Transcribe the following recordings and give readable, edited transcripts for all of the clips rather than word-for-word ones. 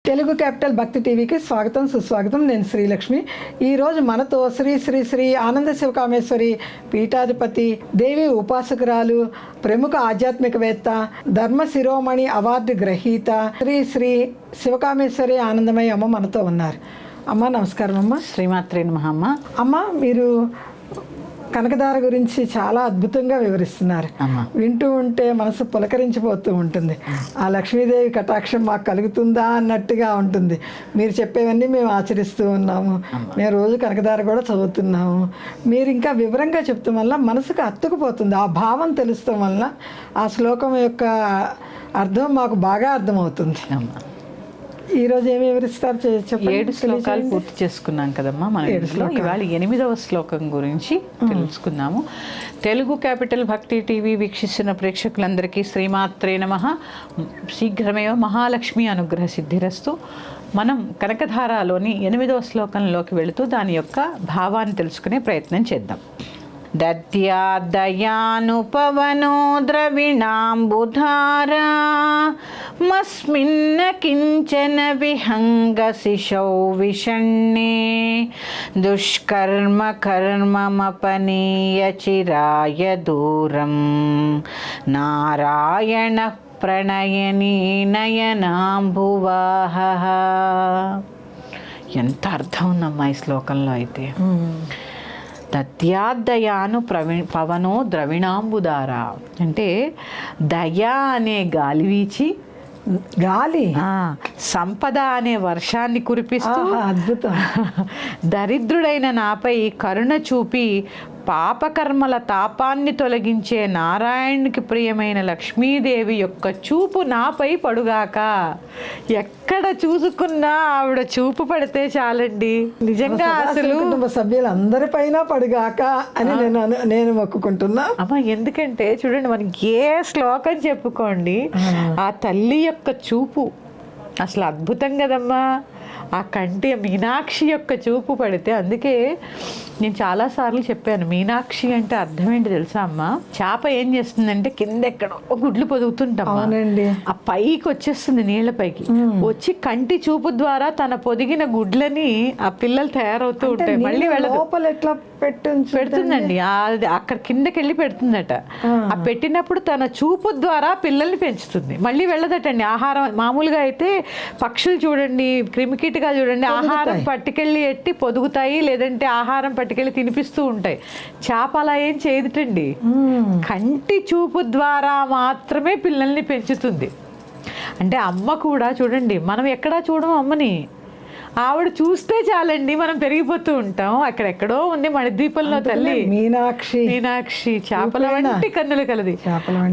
Telugu capital భక్తి టీవీకి స్వాగతం సుస్వాగతం. నేను శ్రీలక్ష్మి. ఈరోజు మనతో శ్రీ శ్రీ శ్రీ ఆనంద శివకామేశ్వరి పీఠాధిపతి, దేవి ఉపాసకురాలు, ప్రముఖ ఆధ్యాత్మికవేత్త, ధర్మ శిరోమణి అవార్డు గ్రహీత శ్రీ శ్రీ శివకామేశ్వరి ఆనందమయ్య అమ్మ మనతో ఉన్నారు. అమ్మ నమస్కారం. అమ్మ శ్రీమాత్రే నమః. అమ్మ మీరు కనకధార గురించి చాలా అద్భుతంగా వివరిస్తున్నారు. వింటూ ఉంటే మనసు పులకరించిపోతూ ఉంటుంది. ఆ లక్ష్మీదేవి కటాక్షం మాకు కలుగుతుందా అన్నట్టుగా ఉంటుంది. మీరు చెప్పేవన్నీ మేము ఆచరిస్తూ ఉన్నాము. మేము రోజు కనకధార కూడా చదువుతున్నాము. మీరు ఇంకా వివరంగా చెప్తాం వల్ల మనసుకు హత్తుకుపోతుంది. ఆ భావం తెలుస్తాం వల్ల ఆ శ్లోకం యొక్క అర్థం మాకు బాగా అర్థమవుతుంది. ఈరోజు ఏమి వివరిస్తారు? 7 శ్లోకాలు పూర్తి చేసుకున్నాం కదమ్మా మన ఇంట్లో. ఇవాళ 8వ శ్లోకం గురించి తెలుసుకుందాము. తెలుగు క్యాపిటల్ భక్తి టీవీ వీక్షిస్తున్న ప్రేక్షకులందరికీ శ్రీమాత్రే నమః. శీఘ్రమే మహాలక్ష్మి అనుగ్రహ సిద్ధిరస్తు. మనం కనకధారలోని 8వ శ్లోకంలోకి వెళుతూ దాని యొక్క భావాన్ని తెలుసుకునే ప్రయత్నం చేద్దాం. దద్యాదయానుపవనో ద్రవిణాంబుధారా మస్మిన్న కించన విహంగశిశౌ విషణ్ణే దుష్కర్మ కర్మమపనీయ చిరాయ దూరం నారాయణ ప్రణయనీ నయనాంబువాహ. ఎంత అర్థం ఉందమ్మా ఈ శ్లోకంలో అయితే. దత్యాదయాను పవనో ద్రవిణాంబుధార అంటే దయా అనే గాలి వీచి సంపద అనే వర్షాన్ని కురిపిస్తూ అద్భుతం దరిద్రుడైన నాపై కరుణ చూపి పాపకర్మల తాపాన్ని తొలగించే నారాయణునికి ప్రియమైన లక్ష్మీదేవి యొక్క చూపు నాపై పడుగాక. ఎక్కడ చూసుకున్నా ఆవిడ చూపు పడితే చాలండి. నిజంగా అసలు కుటుంబ సభ్యులందరిపైన పడుగాక అని నేను మొక్కుకుంటున్నా అమ్మ. ఎందుకంటే చూడండి, మనకి ఏ శ్లోకం చెప్పుకోండి, ఆ తల్లి యొక్క చూపు అసలు అద్భుతం కదమ్మా. ఆ కంటి మీనాక్షి యొక్క చూపు పడితే, అందుకే నేను చాలాసార్లు చెప్పాను, మీనాక్షి అంటే అర్థం ఏంటి తెలుసా అమ్మ? చేప ఏం చేస్తుందంటే కింద ఎక్కడో గుడ్లు పొదుగుతుంటాం, ఆ పైకి వచ్చేస్తుంది, నీళ్ల పైకి వచ్చి కంటి చూపు ద్వారా తన పొదిగిన గుడ్లని ఆ పిల్లలు తయారవుతూ ఉంటాయి. మళ్ళీ పెడుతుందండి, అక్కడ కిందకి వెళ్ళి పెడుతుందట. ఆ పెట్టినప్పుడు తన చూపు ద్వారా పిల్లల్ని పెంచుతుంది. మళ్ళీ వెళ్ళదటండి. ఆహారం మామూలుగా అయితే పక్షులు చూడండి, క్రిమికీటగా చూడండి, ఆహారం పట్టుకెళ్ళి ఎట్టి పొదుగుతాయి, లేదంటే ఆహారం పట్టుకెళ్ళి తినిపిస్తూ ఉంటాయి. చేప అలా ఏం చేయదుటండి, కంటి చూపు ద్వారా మాత్రమే పిల్లల్ని పెంచుతుంది. అంటే అమ్మ కూడా చూడండి, మనం ఎక్కడా చూడము అమ్మని, ఆవిడ చూస్తే చాలండి మనం పెరిగిపోతూ ఉంటాం. అక్కడెక్కడో ఉంది మణిద్వీపంలో తల్లి మీనాక్షి చేపల వంటి కన్నులు కలది.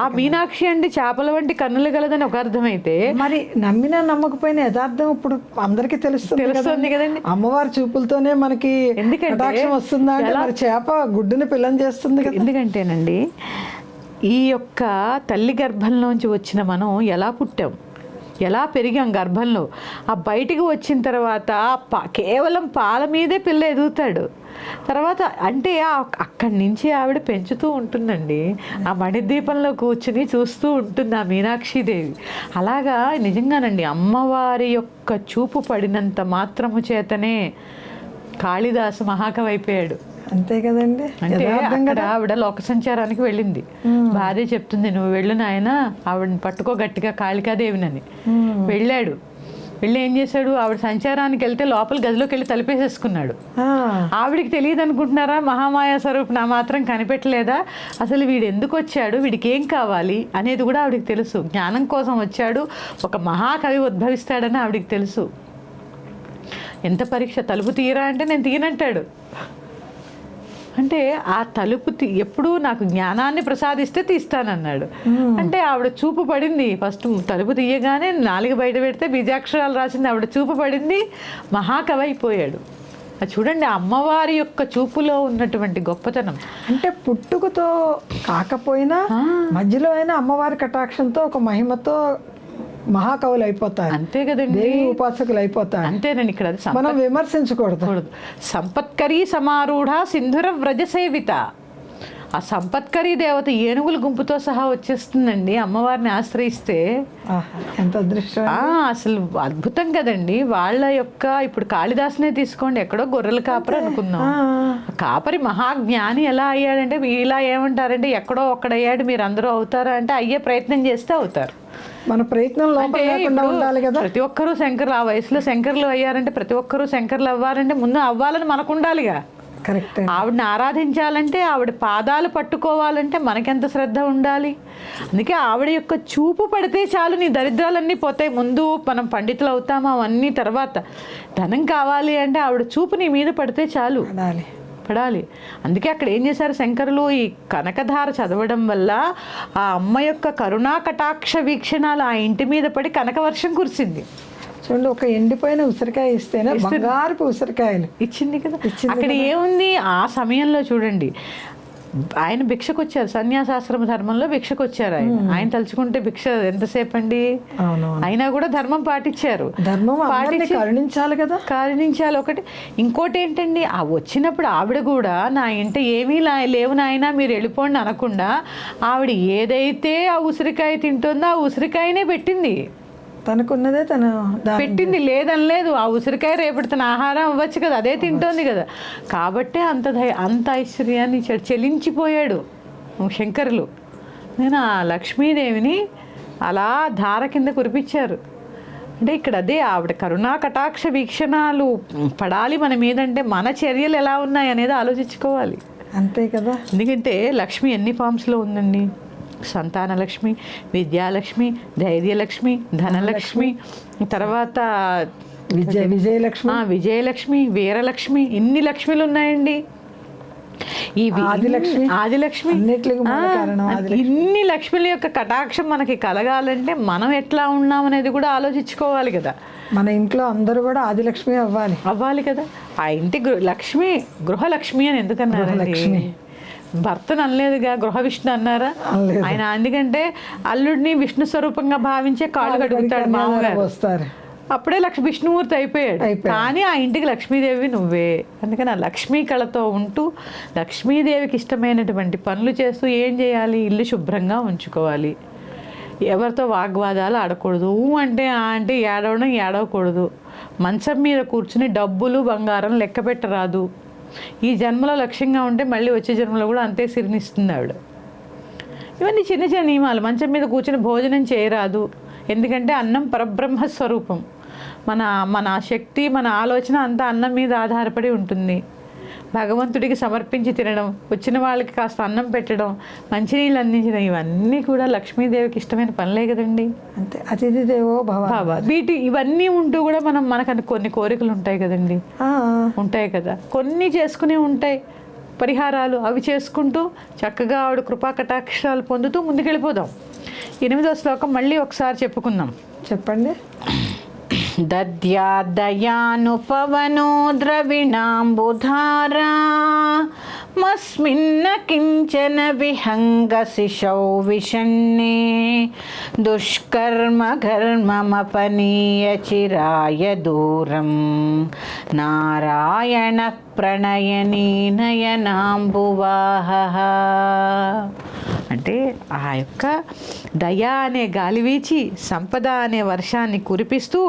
ఆ మీనాక్షి అంటే చేపల వంటి కన్నులు కలదని ఒక అర్థమైతే, మరి నమ్మినా నమ్మకపోయినా యథార్థం ఇప్పుడు అందరికీ తెలుస్తుంది కదండి. అమ్మవారి చూపులతోనే మనకి ఎందుకంటే వస్తుందా అంటే మరి చేప గుడ్డుని పిల్లని చేస్తుంది. ఎందుకంటేనండి, ఈ యొక్క తల్లి గర్భంలోంచి వచ్చిన మనం ఎలా పుట్టాం, ఎలా పెరిగాం గర్భంలో, ఆ బయటికి వచ్చిన తర్వాత కేవలం పాల మీదే పిల్ల ఎదుగుతాడు. తర్వాత అంటే అక్కడి నుంచి ఆవిడ పెంచుతూ ఉంటుందండి. ఆ మణిద్వీపంలో కూర్చుని చూస్తూ ఉంటుంది ఆ మీనాక్షిదేవి. అలాగా నిజంగానండి, అమ్మవారి యొక్క చూపు పడినంత మాత్రము చేతనే కాళిదాసు మహాకవి అయిపోయాడు. అంతే కదండి. అంటే అక్కడ ఆవిడ లోక సంచారానికి వెళ్ళింది. భార్య చెప్తుంది, నువ్వు వెళ్ళు నాయన, ఆవిడని పట్టుకో గట్టిగా కాళికాదేవినని. వెళ్ళాడు. వెళ్ళి ఏం చేశాడు, ఆవిడ సంచారానికి వెళ్తే లోపల గదిలోకి వెళ్ళి తలుపేసేసుకున్నాడు. ఆవిడికి తెలియదు అనుకుంటున్నారా, మహామాయా స్వరూపు నా మాత్రం కనిపెట్టలేదా? అసలు వీడు ఎందుకు వచ్చాడు, వీడికి ఏం కావాలి అనేది కూడా ఆవిడికి తెలుసు. జ్ఞానం కోసం వచ్చాడు, ఒక మహాకవి ఉద్భవిస్తాడని ఆవిడికి తెలుసు. ఎంత పరీక్ష, తలుపు తీయరా అంటే నేను తీయనంటాడు. అంటే ఆ తలుపు ఎప్పుడు నాకు జ్ఞానాన్ని ప్రసాదిస్తే తీస్తానన్నాడు. అంటే ఆవిడ చూపు పడింది. ఫస్ట్ తలుపు తీయగానే నాలుగు బయట పెడితే బీజాక్షరాలు రాసింది, ఆవిడ చూపు పడింది, మహాకవి అయిపోయాడు. చూడండి అమ్మవారి యొక్క చూపులో ఉన్నటువంటి గొప్పతనం. అంటే పుట్టుకతో కాకపోయినా మధ్యలో అయినా అమ్మవారి కటాక్షంతో ఒక మహిమతో మహాకవులు అయిపోతారు. అంతే కదండి, దేవి ఉపాసకులు అయిపోతారు. అంతేనండి. ఇక్కడ మనం విమర్శించకూడదు. సంపత్కరీ సమారూఢ సింధుర వ్రజ సేవిత. ఆ సంపత్కరీ దేవత ఏనుగుల గుంపుతో సహా వచ్చేస్తుందండి అమ్మవారిని ఆశ్రయిస్తే. ఆహా, ఎంత అదృష్టం. అసలు అద్భుతం కదండి. వాళ్ళ యొక్క ఇప్పుడు కాళిదాసునే తీసుకోండి, ఎక్కడో గొర్రెల కాపరి అనుకుందాం. కాపరి మహాజ్ఞాని ఎలా అయ్యాడంటే, ఇలా ఏమంటారంటే ఎక్కడో ఒక్కడయ్యాడు మీరు అందరూ అవుతారా అంటే అయ్యే ప్రయత్నం చేస్తే అవుతారు. మన ప్రయత్నం లోపల లేకుండా ఉండాలి కదా. ప్రతి ఒక్కరూ శంకర్లు, ఆ వయసులో శంకర్లు అయ్యారంటే ప్రతి ఒక్కరూ శంకర్లు అవ్వాలంటే ముందు అవ్వాలని మనకు ఉండాలిగా. కరెక్ట్. ఆవిడని ఆరాధించాలంటే, ఆవిడ పాదాలు పట్టుకోవాలంటే మనకెంత శ్రద్ధ ఉండాలి. అందుకే ఆవిడ యొక్క చూపు పడితే చాలు నీ దరిద్రాలన్నీ పోతాయి. ముందు మనం పండితులు అవుతామా అవన్నీ తర్వాత. ధనం కావాలి అంటే ఆవిడ చూపు నీ మీద పడితే చాలు, పడాలి. అందుకే అక్కడ ఏం చేశారు శంకరులు, ఈ కనకధార చదవడం వల్ల ఆ అమ్మ యొక్క కరుణా కటాక్ష వీక్షణాలు ఆ ఇంటి మీద పడి కనకవర్షం కురిసింది. చూడండి, ఒక ఎండిపోయిన ఉసిరికాయ ఇస్తేనే బంగారపు ఉసిరికాయలు ఇచ్చింది కదా. అక్కడ ఏముంది ఆ సమయంలో చూడండి, ఆయన భిక్షకు వచ్చారు, సన్యాసాశ్రమ ధర్మంలో భిక్షకు వచ్చారు. ఆయన తలుచుకుంటే భిక్ష ఎంతసేపు అండి. అయినా కూడా ధర్మం పాటించారు. కరుణించాలి కదా, కరుణించాలి ఒకటి. ఇంకోటి ఏంటండి, ఆ వచ్చినప్పుడు ఆవిడ కూడా నా ఇంట ఏమీ లేవు నాయనా మీరు వెళ్ళిపోండి అనకుండా ఆవిడ ఏదైతే ఆ ఉసిరికాయ తింటుందో ఆ ఉసిరికాయనే పెట్టింది. తనకున్నదే తను పెట్టింది, లేదనలేదు. ఆ ఉసిరికాయ రేపటి తన ఆహారం అవ్వచ్చు కదా, అదే తింటోంది కదా. కాబట్టే అంత ఐశ్వర్యాన్ని చెలించిపోయాడు శంకరులు. నేను ఆ లక్ష్మీదేవిని అలా ధార కింద కురిపించారు. అంటే ఇక్కడ అదే ఆవిడ కరుణా కటాక్ష వీక్షణాలు పడాలి మన మీదంటే మన చర్యలు ఎలా ఉన్నాయి అనేది ఆలోచించుకోవాలి. అంతే కదా. ఎందుకంటే లక్ష్మి ఎన్ని ఫామ్స్లో ఉందండి. సంతానలక్ష్మి, విద్యాలక్ష్మి, ధైర్యలక్ష్మి, ధనలక్ష్మి, తర్వాత విజయలక్ష్మి, వీరలక్ష్మి, ఇన్ని లక్ష్మిలు ఉన్నాయండి. ఈ ఆదిలక్ష్మి, ఇన్ని లక్ష్మిల యొక్క కటాక్షం మనకి కలగాలంటే మనం ఎట్లా ఉన్నామనేది కూడా ఆలోచించుకోవాలి కదా. మన ఇంట్లో అందరూ కూడా ఆదిలక్ష్మి అవ్వాలి కదా. ఆ ఇంటి లక్ష్మి గృహలక్ష్మి అని ఎందుకన్నారు? భర్తను అనలేదుగా, గృహ విష్ణు అన్నారా ఆయన. ఎందుకంటే అల్లుడిని విష్ణు స్వరూపంగా భావించే కాళ్ళు కడుగుతాడు మామగారు, అప్పుడే విష్ణుమూర్తి అయిపోయాడు. కానీ ఆ ఇంటికి లక్ష్మీదేవి నువ్వే. అందుకని ఆ లక్ష్మీ కళతో ఉంటూ లక్ష్మీదేవికి ఇష్టమైనటువంటి పనులు చేస్తూ ఏం చేయాలి, ఇల్లు శుభ్రంగా ఉంచుకోవాలి, ఎవరితో వాగ్వాదాలు ఆడకూడదు, అంటే ఏడవకూడదు, మంచం మీద కూర్చుని డబ్బులు బంగారం లెక్క పెట్టరాదు. ఈ జన్మలో లక్ష్యంగా ఉంటే మళ్ళీ వచ్చే జన్మలో కూడా అంతే సిరినిస్తుంది ఆవిడ. ఇవన్నీ చిన్న చిన్న నియమాలు. మంచం మీద కూర్చొని భోజనం చేయరాదు, ఎందుకంటే అన్నం పరబ్రహ్మ స్వరూపం. మన శక్తి, మన ఆలోచన అంతా అన్నం మీద ఆధారపడి ఉంటుంది. భగవంతుడికి సమర్పించి తినడం, వచ్చిన వాళ్ళకి కాస్త అన్నం పెట్టడం, మంచినీళ్ళు అందించడం, ఇవన్నీ కూడా లక్ష్మీదేవికి ఇష్టమైన పనులే కదండి. అంతే, అతిథి దేవో భవ. ఇవన్నీ ఉంటూ కూడా మనకు కొన్ని కోరికలు ఉంటాయి కదండి, ఉంటాయి కదా, కొన్ని చేసుకునే ఉంటాయి పరిహారాలు. అవి చేసుకుంటూ చక్కగా ఆవిడ కృపా కటాక్షాలు పొందుతూ ముందుకెళ్ళిపోదాం. 8వ శ్లోకం మళ్ళీ ఒకసారి చెప్పుకుందాం. చెప్పండి. దద్యాదయానుపవనో ద్రవిణాంబుధారా మస్మిన్న కించన విహంగశిశౌ విషణ్ణే దుష్కర్మ ఘర్మమపనీయ చిరాయ దూరం నారాయణ ప్రణయనీ నయనాంబువాహ. అంటే ఆ యొక్క దయ అనే గాలి వీచి సంపద అనే వర్షాన్ని కురిపిస్తూ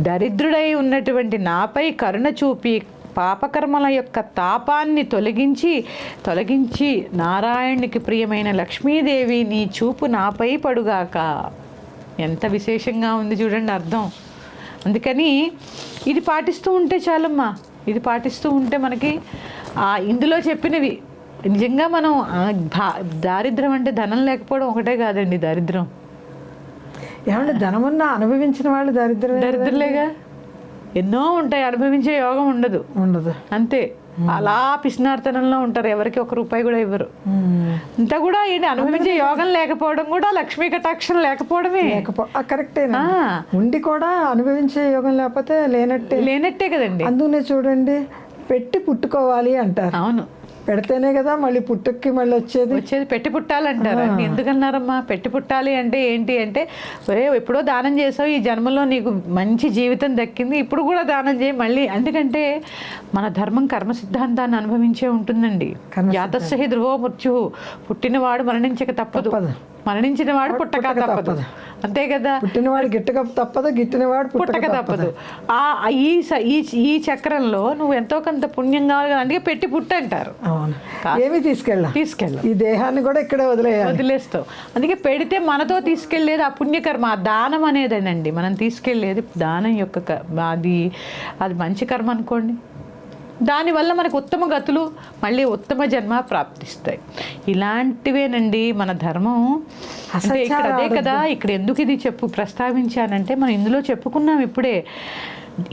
దరిద్రుడై ఉన్నటువంటి నాపై కరుణ చూపి పాపకర్మల యొక్క తాపాన్ని తొలగించి నారాయణునికి ప్రియమైన లక్ష్మీదేవి నీ చూపు నాపై పడుగాక. ఎంత విశేషంగా ఉంది చూడండి అర్థం. అందుకని ఇది పాటిస్తూ ఉంటే చాలమ్మా, ఇది పాటిస్తూ ఉంటే మనకి ఇందులో చెప్పినవి నిజంగా మనం దారిద్రం అంటే ధనం లేకపోవడం ఒకటే కాదండి దారిద్రం. ఏమంటే ధనమున్నా అనుభవించిన వాళ్ళు దరిద్రులేగా. ఎన్నో ఉంటాయి, అనుభవించే యోగం ఉండదు అంతే. అలా పిసినార్తనంలో ఉంటారు, ఎవరికి ₹1 కూడా ఇవ్వరు. అంతా కూడా ఏంటి, అనుభవించే యోగం లేకపోవడం కూడా లక్ష్మీ కటాక్షం లేకపోవడమే. కరెక్టేనా, ఉండి కూడా అనుభవించే యోగం లేకపోతే లేనట్టే కదండి. అందుకనే చూడండి, పెట్టి పుట్టుకోవాలి అంటారు. అవును, పెడితేనే కదా మళ్ళీ పుట్టుక్కి మళ్ళీ వచ్చేది పెట్టి పుట్టాలంటారు. ఎందుకన్నారమ్మా పెట్టి పుట్టాలి అంటే ఏంటి అంటే, ఎప్పుడో దానం చేసావు, ఈ జన్మలో నీకు మంచి జీవితం దక్కింది, ఇప్పుడు కూడా దానం చేయి మళ్ళీ. ఎందుకంటే మన ధర్మం కర్మ సిద్ధాంతాన్ని అనుభవించే ఉంటుందండి. జాతస్య ధ్రువో మృత్యు, పుట్టినవాడు మరణించక తప్పదు, మరణించిన వాడు పుట్టక తప్పదు, అంతే కదా. పుట్టినవాడు గిట్టక తప్పదు, గిట్టినవాడు పుట్టక తప్పదు. ఈ చక్రంలో నువ్వు ఎంతో కొంత పుణ్యం కావాలి కదా, అందుకే పెట్టి పుట్టంటారు. ఏమి తీసుకెళ్ళ ఈ దేహాన్ని కూడా ఇక్కడే వదిలేస్తావు. అందుకే పెడితే మనతో తీసుకెళ్లేది ఆ పుణ్యకర్మ, ఆ దానం అనేదేనండి. మనం తీసుకెళ్లేది దానం యొక్క అది మంచి కర్మ అనుకోండి. దానివల్ల మనకు ఉత్తమ గతులు, మళ్ళీ ఉత్తమ జన్మ ప్రాప్తిస్తాయి. ఇలాంటివేనండి మన ధర్మం. అంటే ఇక్కడ అదే కదా, ఇక్కడ ఎందుకు ఇది ప్రస్తావించానంటే, మనం ఇందులో చెప్పుకున్నాం ఇప్పుడే,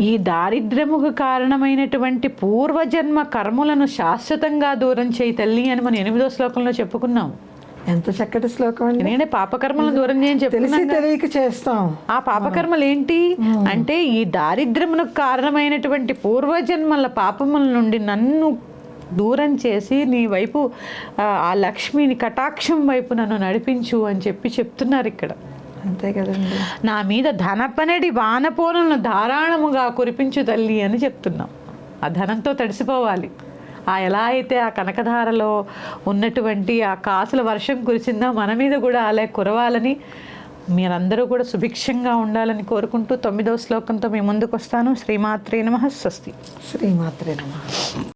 ఈ దారిద్ర్యముకు కారణమైనటువంటి పూర్వజన్మ కర్మలను శాశ్వతంగా దూరం చేయి తల్లి అని మనం 8వ శ్లోకంలో చెప్పుకున్నాం. ఎంత చక్కటి శ్లోకం అండి. నేనే పాపకర్మలను దూరం చేయని తెలియక చేస్తాం. ఆ పాపకర్మలు ఏంటి అంటే, ఈ దారిద్ర్యమునకు కారణమైనటువంటి పూర్వజన్మల పాపముల నుండి నన్ను దూరం చేసి నీ వైపు ఆ లక్ష్మిని కటాక్షం వైపు నన్ను నడిపించు అని చెప్తున్నారు ఇక్కడ. అంతే కదండి. నా మీద ధనపనడి వానపోలను ధారాళముగా కురిపించు తల్లి అని చెప్తున్నాం. ఆ ధనంతో తడిసిపోవాలి. ఎలా అయితే ఆ కనకధారలో ఉన్నటువంటి ఆ కాసుల వర్షం కురిసిందో మన మీద కూడా అలా కురవాలని, మీరందరూ కూడా సుభిక్షంగా ఉండాలని కోరుకుంటూ 9వ శ్లోకంతో మీ ముందుకు వస్తాను. శ్రీమాత్రే నమః. స్వస్తి. శ్రీమాత్రే నమః.